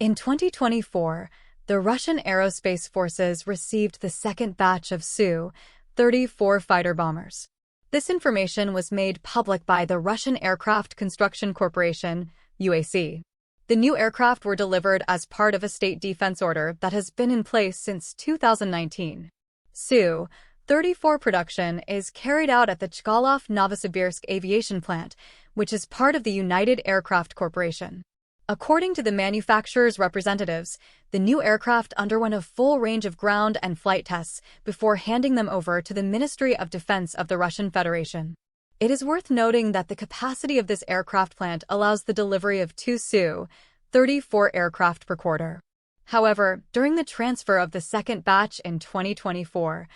In 2024, the Russian aerospace forces received the second batch of Su-34 fighter bombers. This information was made public by the Russian Aircraft Construction Corporation, UAC. The new aircraft were delivered as part of a state defense order that has been in place since 2019. Su-34 production is carried out at the Chkalov-Novosibirsk aviation plant, which is part of the United Aircraft Corporation. According to the manufacturer's representatives, the new aircraft underwent a full range of ground and flight tests before handing them over to the Ministry of Defense of the Russian Federation. It is worth noting that the capacity of this aircraft plant allows the delivery of 2 Su-34 aircraft per quarter. However, during the transfer of the second batch in 2024,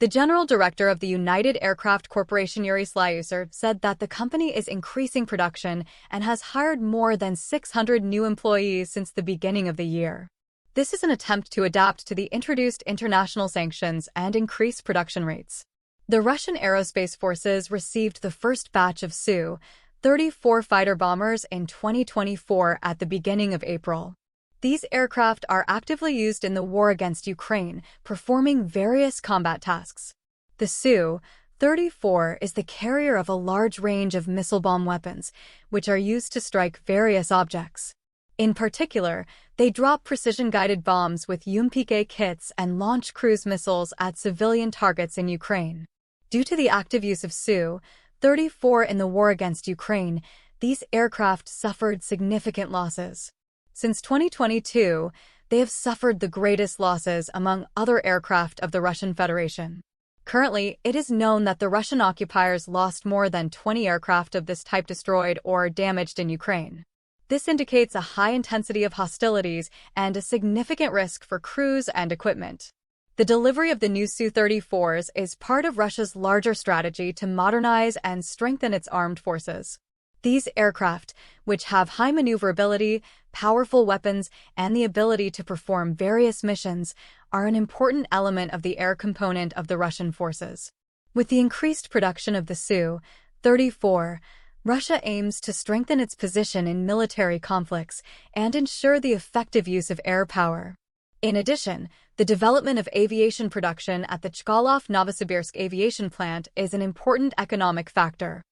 the General Director of the United Aircraft Corporation Yuri Slyuser said that the company is increasing production and has hired more than 600 new employees since the beginning of the year. This is an attempt to adapt to the introduced international sanctions and increase production rates. The Russian aerospace forces received the first batch of Su-34 fighter bombers in 2024 at the beginning of April. These aircraft are actively used in the war against Ukraine, performing various combat tasks. The Su-34 is the carrier of a large range of missile bomb weapons, which are used to strike various objects. In particular, they drop precision-guided bombs with UMPK kits and launch cruise missiles at civilian targets in Ukraine. Due to the active use of Su-34 in the war against Ukraine, these aircraft suffered significant losses. Since 2022, they have suffered the greatest losses among other aircraft of the Russian Federation. Currently, it is known that the Russian occupiers lost more than 20 aircraft of this type destroyed or damaged in Ukraine. This indicates a high intensity of hostilities and a significant risk for crews and equipment. The delivery of the new Su-34s is part of Russia's larger strategy to modernize and strengthen its armed forces. These aircraft, which have high maneuverability, powerful weapons, and the ability to perform various missions, are an important element of the air component of the Russian forces. With the increased production of the Su-34, Russia aims to strengthen its position in military conflicts and ensure the effective use of air power. In addition, the development of aviation production at the Chkalov-Novosibirsk aviation plant is an important economic factor.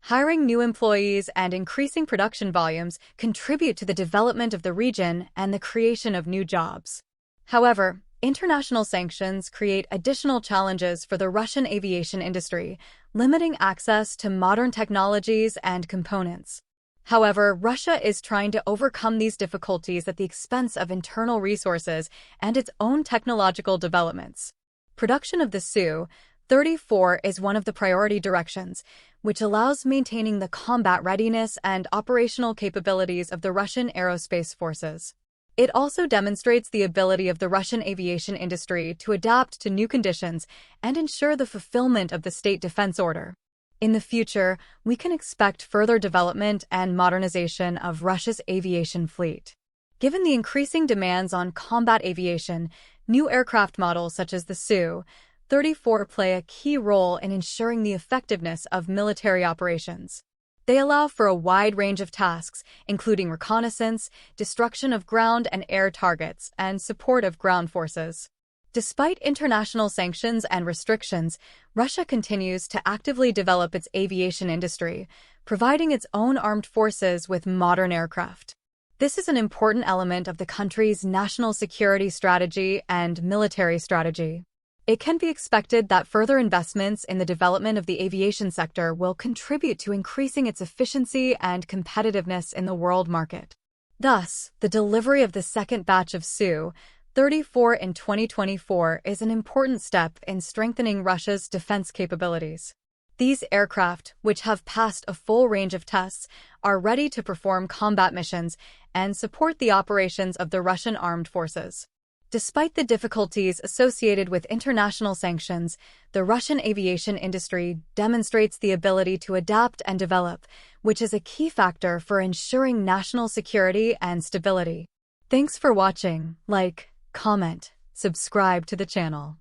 Hiring new employees and increasing production volumes contribute to the development of the region and the creation of new jobs. However, international sanctions create additional challenges for the Russian aviation industry, limiting access to modern technologies and components. However, Russia is trying to overcome these difficulties at the expense of internal resources and its own technological developments. Production of the Su-34 is one of the priority directions, which allows maintaining the combat readiness and operational capabilities of the Russian aerospace forces. It also demonstrates the ability of the Russian aviation industry to adapt to new conditions and ensure the fulfillment of the state defense order. In the future, we can expect further development and modernization of Russia's aviation fleet. Given the increasing demands on combat aviation, new aircraft models such as the Su-34 play a key role in ensuring the effectiveness of military operations. They allow for a wide range of tasks, including reconnaissance, destruction of ground and air targets, and support of ground forces. Despite international sanctions and restrictions, Russia continues to actively develop its aviation industry, providing its own armed forces with modern aircraft. This is an important element of the country's national security strategy and military strategy. It can be expected that further investments in the development of the aviation sector will contribute to increasing its efficiency and competitiveness in the world market. Thus, the delivery of the second batch of Su-34 in 2024 is an important step in strengthening Russia's defense capabilities. These aircraft, which have passed a full range of tests, are ready to perform combat missions and support the operations of the Russian armed forces. Despite the difficulties associated with international sanctions, the Russian aviation industry demonstrates the ability to adapt and develop, which is a key factor for ensuring national security and stability. Thanks for watching. Like, comment, subscribe to the channel.